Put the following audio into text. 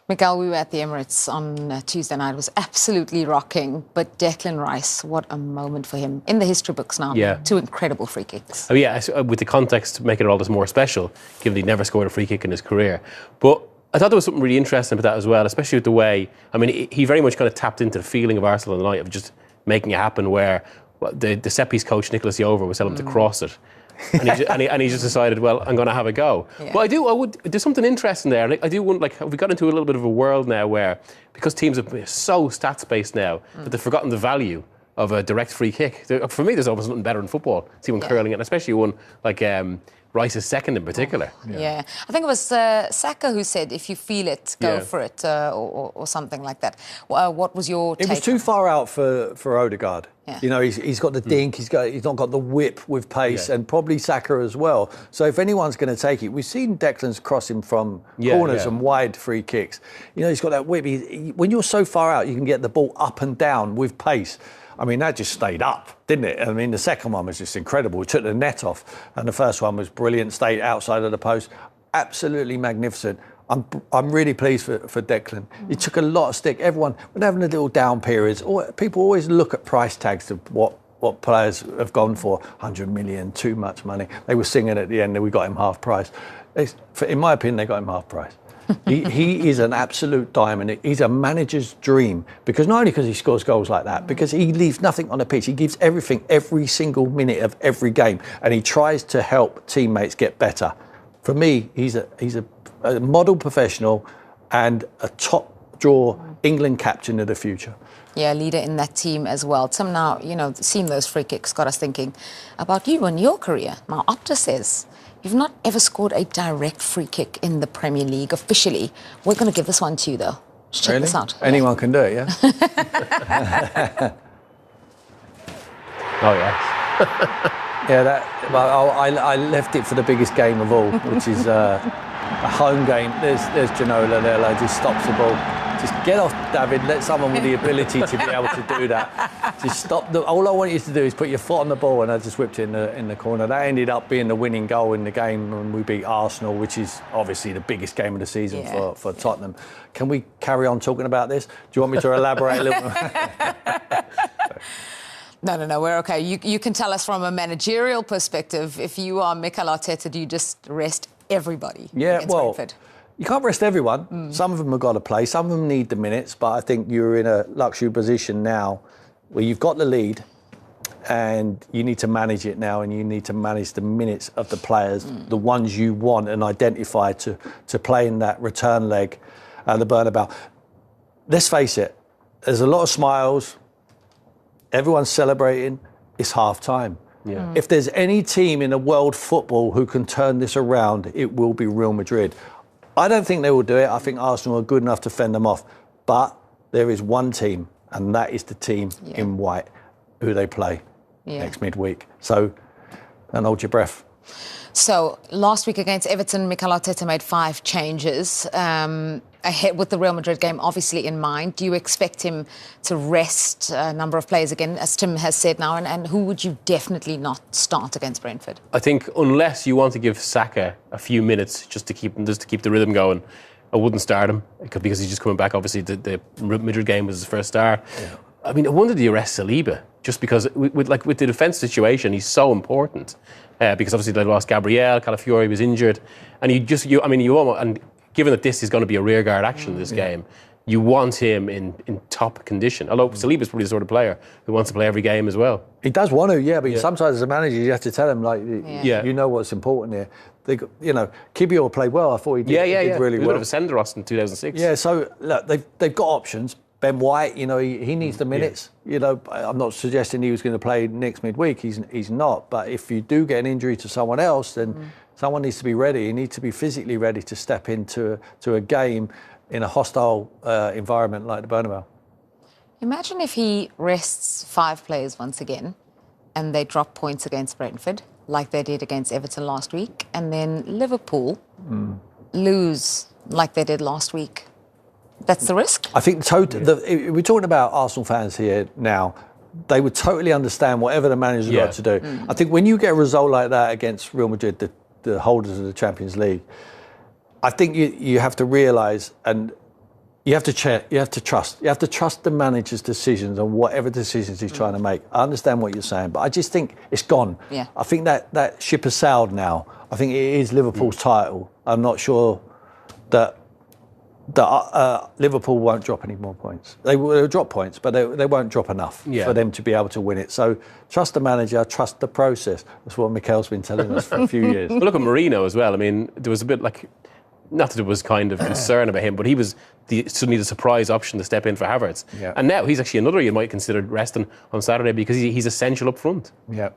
Miguel, we were at the Emirates on Tuesday night. It was absolutely rocking. But Declan Rice, what a moment for him. In the history books now. Yeah. 2 incredible free kicks. Oh, yeah, with the context making it all this more special, given he never scored a free kick in his career. But I thought there was something really interesting about that as well, especially with the way, I mean, he very much kind of tapped into the feeling of Arsenal on the night of just making it happen, where the set-piece coach, Nicholas Jover, was telling him to cross it. And he just decided, well, I'm going to have a go. Yeah. But there's something interesting there. I do want, have we got into a little bit of a world now where, because teams are so stats-based now, that they've forgotten the value of a direct free kick. For me, there's almost nothing better in football. See one curling it, and especially one like Rice's second in particular. Yeah. I think it was Saka who said, if you feel it, go for it, or something like that. What was your take? It was too far out for Odegaard. Yeah. You know, he's got the dink, he's not got the whip with pace, and probably Saka as well. So if anyone's going to take it, we've seen Declan's crossing from corners and wide free kicks. You know, he's got that whip. When you're so far out, you can get the ball up and down with pace. I mean, that just stayed up, didn't it? I mean, the second one was just incredible. It took the net off, and the first one was brilliant, stayed outside of the post. Absolutely magnificent. I'm really pleased for Declan. He took a lot of stick. Everyone, when having a little down periods, people always look at price tags of what players have gone for. 100 million, too much money. They were singing at the end that we got him half price. In my opinion, they got him half price. He is an absolute diamond. He's a manager's dream, because not only because he scores goals like that, because he leaves nothing on the pitch. He gives everything every single minute of every game, and he tries to help teammates get better. For me, he's a model professional and a top draw England captain of the future. Yeah, leader in that team as well. Tim, now, seeing those free kicks got us thinking about you and your career. Now, Opta says you've not ever scored a direct free kick in the Premier League officially. We're going to give this one to you, though. Just check this out. Anyone can do it, yeah? Oh, yeah. I left it for the biggest game of all, which is a home game. There's Ginola there, like, just stops the ball. Just get off, David. Let someone with the ability to be able to do that. Just stop. All I want you to do is put your foot on the ball, and I just whipped it in the corner. That ended up being the winning goal in the game when we beat Arsenal, which is obviously the biggest game of the season for Tottenham. Can we carry on talking about this? Do you want me to elaborate a little? No, we're okay. You can tell us from a managerial perspective, if you are Mikel Arteta, do you just rest everybody against Brentford? You can't rest everyone. Some of them have got to play. Some of them need the minutes. But I think you're in a luxury position now where you've got the lead and you need to manage it now, and you need to manage the minutes of the players, the ones you want and identify to play in that return leg at the Bernabeu. Let's face it, there's a lot of smiles. Everyone's celebrating. It's half time. Yeah. If there's any team in the world football who can turn this around, it will be Real Madrid. I don't think they will do it. I think Arsenal are good enough to fend them off. But there is one team, and that is the team in white who they play next midweek. So don't hold your breath. So last week against Everton, Mikel Arteta made 5 changes ahead with the Real Madrid game obviously in mind. Do you expect him to rest a number of players again, as Tim has said now? And who would you definitely not start against Brentford? I think unless you want to give Saka a few minutes just to keep the rhythm going, I wouldn't start him, because he's just coming back. Obviously, the Madrid game was his first start. Yeah. I mean, I wonder do you arrest Saliba, just because with the defence situation, he's so important. Because obviously they lost Gabriel, Calafiori was injured, and and given that this is going to be a rearguard action in this game, you want him in top condition. Although Saliba's probably the sort of player who wants to play every game as well. He does want to, but sometimes as a manager you have to tell him, you know what's important here. Kibior played well. I thought he did, really well. He was a bit of a Senderos in 2006. Yeah, so look, they've got options. Ben White, he needs the minutes. I'm not suggesting he was going to play next midweek. He's not. But if you do get an injury to someone else, then someone needs to be ready. You need to be physically ready to step into a game in a hostile environment like the Bernabeu. Imagine if he rests 5 players once again and they drop points against Brentford like they did against Everton last week, and then Liverpool lose like they did last week. That's the risk? I think we're talking about Arsenal fans here now. They would totally understand whatever the manager's got to do. I think when you get a result like that against Real Madrid, the holders of the Champions League, I think you have to realise, and You have to check. You have to trust. You have to trust the manager's decisions on whatever decisions he's trying to make. I understand what you're saying, but I just think it's gone. Yeah. I think that ship has sailed now. I think it is Liverpool's title. I'm not sure that Liverpool won't drop any more points. They will drop points, but they won't drop enough for them to be able to win it. So trust the manager, trust the process. That's what Mikel's been telling us for a few years. But look at Mourinho as well. I mean, there was a bit like, not that there was kind of concern about him, but he was suddenly the surprise option to step in for Havertz. Yeah. And now he's actually another you might consider resting on Saturday because he's essential up front. Yeah.